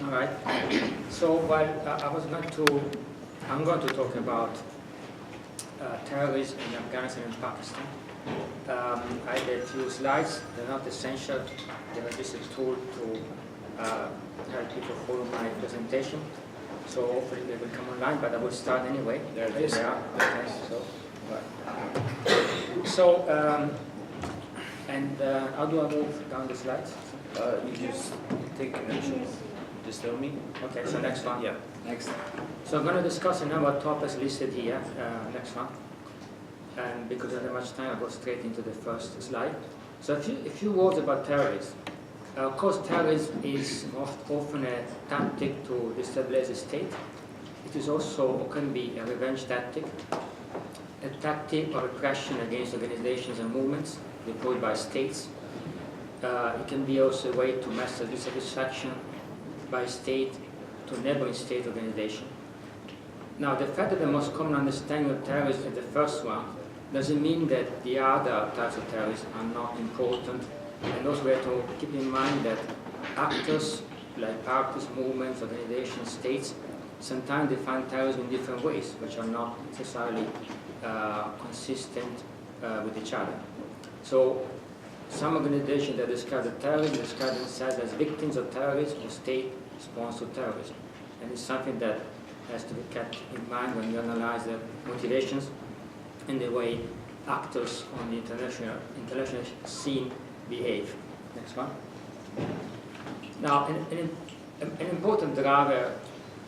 All right. So while I'm going to talk about terrorism in Afghanistan and Pakistan. I had a few slides. They're not essential. They're just a tool to help people follow my presentation. So hopefully they will come online, but I will start anyway. There it is. Yeah. Okay. So, how do I move down the slides? You just take connection. Just tell me. Okay, so next one. Yeah. Next. So I'm going to discuss a number of topics listed here. Next one. And because I don't have much time, I'll go straight into the first slide. So a few words about terrorism. Of course, terrorism is most often a tactic to destabilize a state. It is also, or can be, a revenge tactic, a tactic of repression against organizations and movements deployed by states. It can be also a way to master dissatisfaction by state to neighboring state organization. Now, the fact that the most common understanding of terrorism is the first one doesn't mean that the other types of terrorism are not important. And also we have to keep in mind that actors like parties, movements, organizations, states, sometimes define terrorism in different ways, which are not necessarily consistent with each other. So some organizations that describe the terrorism describe themselves as victims of terrorism or state-sponsored terrorism. And it's something that has to be kept in mind when you analyze the motivations and the way actors on the international scene behave. Next one. Now, an important driver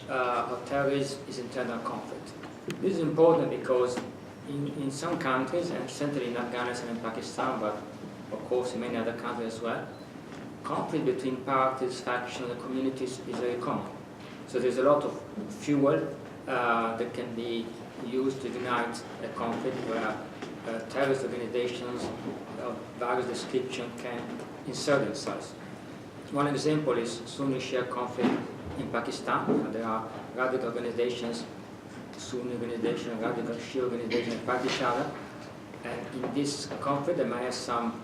of terrorism is internal conflict. This is important because in some countries, and certainly in Afghanistan and Pakistan, but of course in many other countries as well, conflict between parties, factions, and communities is very common. So there's a lot of fuel that can be used to ignite a conflict where terrorist organizations of various description can insert themselves. One example is Sunni Shia conflict in Pakistan. There are radical organizations, Sunni organizations, radical Shia organizations fight each other. And in this conflict, there might have some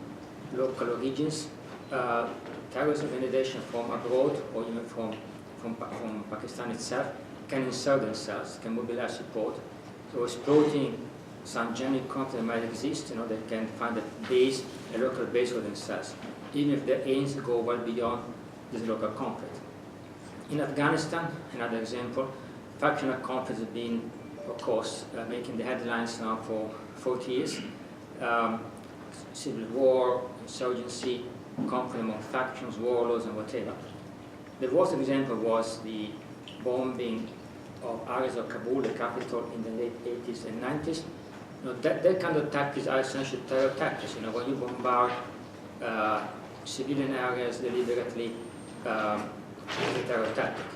local origins. Terrorist organizations from abroad or even from Pakistan itself can insert themselves, can mobilize support. So exploiting some genuine conflict that might exist, they can find a local base for themselves, even if their aims go well beyond this local conflict. In Afghanistan, another example, factional conflicts have been, of course, making the headlines now for 40 years. Civil war, insurgency, conflict among factions, warlords, and whatever. The worst example was the bombing of areas of Kabul, the capital, in the late 80s and 90s. That kind of tactics are essentially terror tactics. When you bombard civilian areas deliberately, it's a terror tactic.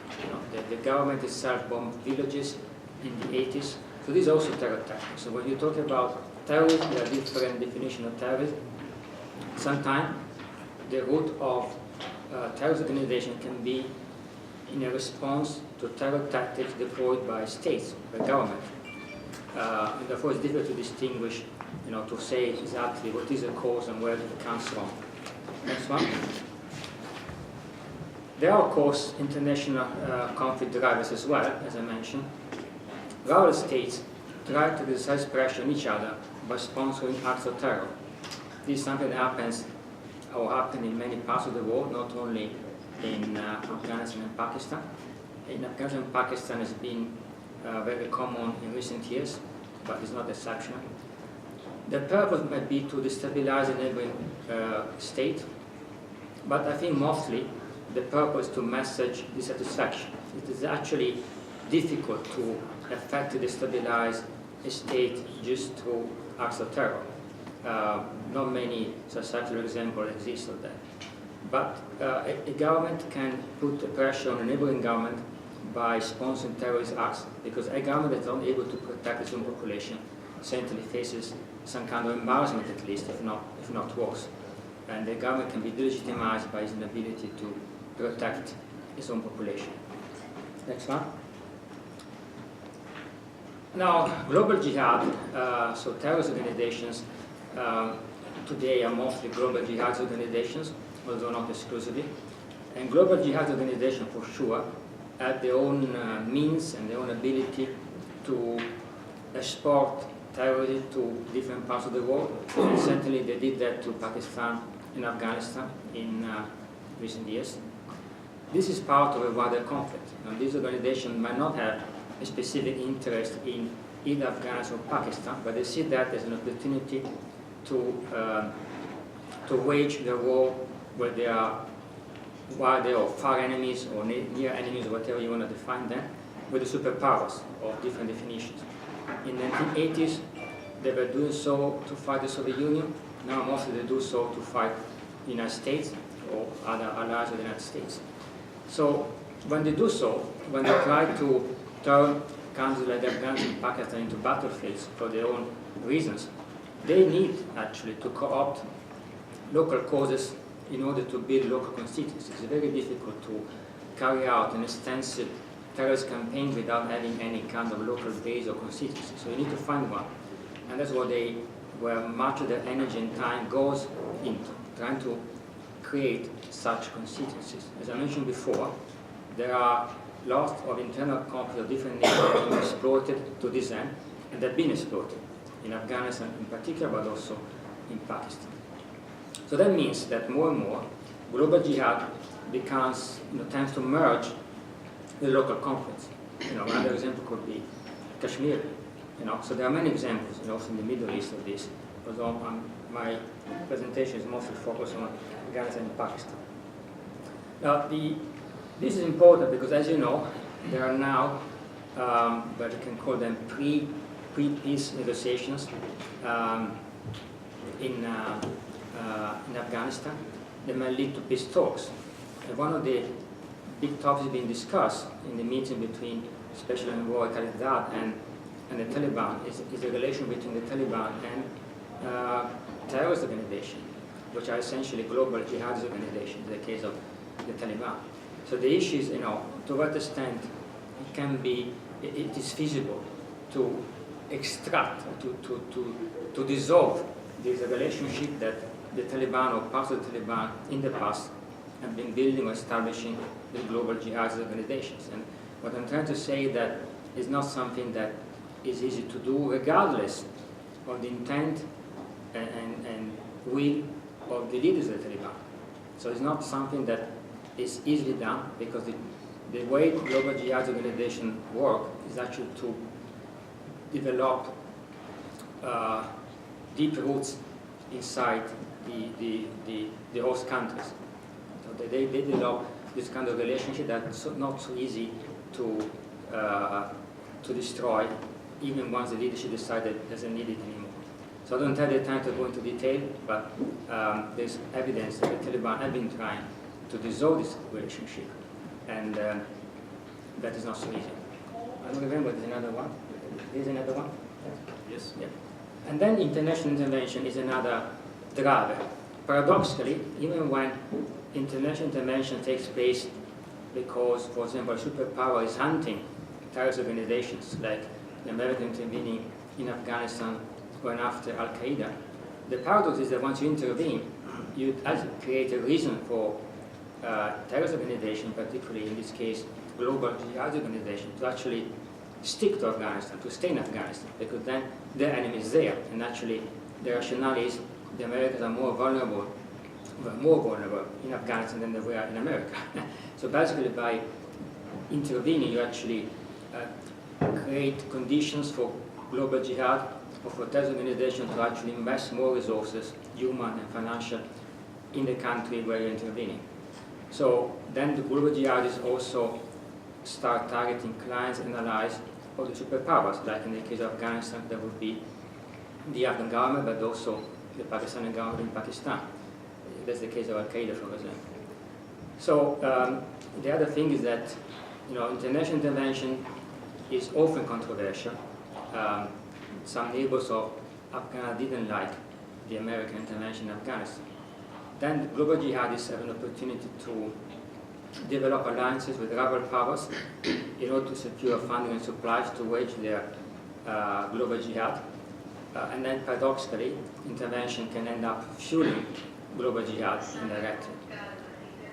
The government itself bombed villages in the 80s. So these are also terror tactics. So when you talk about terrorism, there are different definitions of terrorism. Sometimes the root of terrorist organization can be in a response to terror tactics deployed by states, by government. And therefore it's difficult to distinguish, to say exactly what is the cause and where it comes from. Next one. There are, of course, international conflict drivers as well, as I mentioned. Rival states try to exercise pressure on each other by sponsoring acts of terror. This is something that happens or happened in many parts of the world, not only in Afghanistan and Pakistan. In Afghanistan and Pakistan has been very common in recent years, but it's not exceptional. The purpose might be to destabilize a neighboring state, but I think mostly the purpose is to message dissatisfaction. It is actually difficult to effectively destabilize a state just through acts of terror. Not many successful examples exist of that. But a government can put pressure on a neighboring government by sponsoring terrorist acts, because a government that is not able to protect its own population certainly faces some kind of embarrassment, at least, if not worse. And the government can be delegitimized by its inability to protect its own population. Next one. Now, global jihad, so terrorist organizations today are mostly global jihad organizations, although not exclusively. And global jihad organizations, for sure, have their own means and their own ability to export terrorism to different parts of the world. And certainly they did that to Pakistan and Afghanistan in recent years. This is part of a wider conflict. Now, these organizations might not have a specific interest in either Afghanistan or Pakistan, but they see that as an opportunity to wage the war where they are, while they are far enemies or near enemies, or whatever you want to define them, with the superpowers of different definitions. In the 1980s, they were doing so to fight the Soviet Union. Now mostly they do so to fight the United States or other allies of the United States. So when they do so, when they try to turn countries like Afghanistan and Pakistan into battlefields for their own reasons, they need actually to co-opt local causes in order to build local constituencies. It's very difficult to carry out an extensive terrorist campaign without having any kind of local base or constituency. So you need to find one. And that's where much of their energy and time goes into, trying to create such constituencies. As I mentioned before, there are lots of internal conflicts of different nations being exploited to this end, and they've been exploited in Afghanistan in particular, but also in Pakistan. So that means that more and more, global jihad becomes, tends to merge the local conflicts. Another example could be Kashmir. So there are many examples, also in the Middle East of this. Although my presentation is mostly focused on Afghanistan and Pakistan. Now, this is important because, as you know, there are now what you can call them pre-peace negotiations in Afghanistan. They may lead to peace talks. And one of the big topics being discussed in the meeting between Special Envoy Khalilzad and the Taliban is the relation between the Taliban and terrorist organizations, which are essentially global jihadist organizations in the case of the Taliban. So the issue is, to what extent it is feasible to extract, to dissolve this relationship that the Taliban or parts of the Taliban in the past have been building or establishing with global jihadist organizations. And what I'm trying to say is that it's not something that is easy to do regardless of the intent and will of the leaders of the Taliban. So it's not something that is easily done because the way global jihad organizations work is actually to develop deep roots inside the host countries. So they develop this kind of relationship that's not so easy to destroy, even once the leadership decided it doesn't need it anymore. So I don't have the time to go into detail, but there's evidence that the Taliban have been trying to dissolve this relationship, and that is not so easy. I don't remember, there's another one. There's another one? Yes. Yeah. And then international intervention is another driver. Paradoxically, even when international intervention takes place because, for example, a superpower is hunting terrorist organizations like the American intervening in Afghanistan going after Al-Qaeda, the paradox is that once you intervene, you create a reason for terrorist organization, particularly in this case global jihad organization, to actually stick to Afghanistan, to stay in Afghanistan, because then their enemy is there, and actually the rationale is the Americans are more vulnerable in Afghanistan than they were in America. So basically by intervening, you actually create conditions for global jihad or for terrorist organizations to actually invest more resources, human and financial, in the country where you're intervening. So then the global jihadists also start targeting clients and allies of the superpowers, like in the case of Afghanistan, that would be the Afghan government, but also the Pakistani government in Pakistan. That's the case of Al-Qaeda, for example. So the other thing is that international intervention is often controversial. Some neighbors of Afghanistan didn't like the American intervention in Afghanistan. Then global jihadists have an opportunity to develop alliances with rival powers in order to secure funding and supplies to wage their global jihad. And then paradoxically, intervention can end up fueling global jihad indirectly.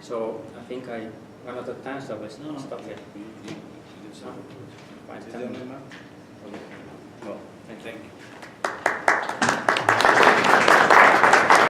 So I think I ran out of time, so I will stop here. Fine, Is there any more? Okay. Well, thank you.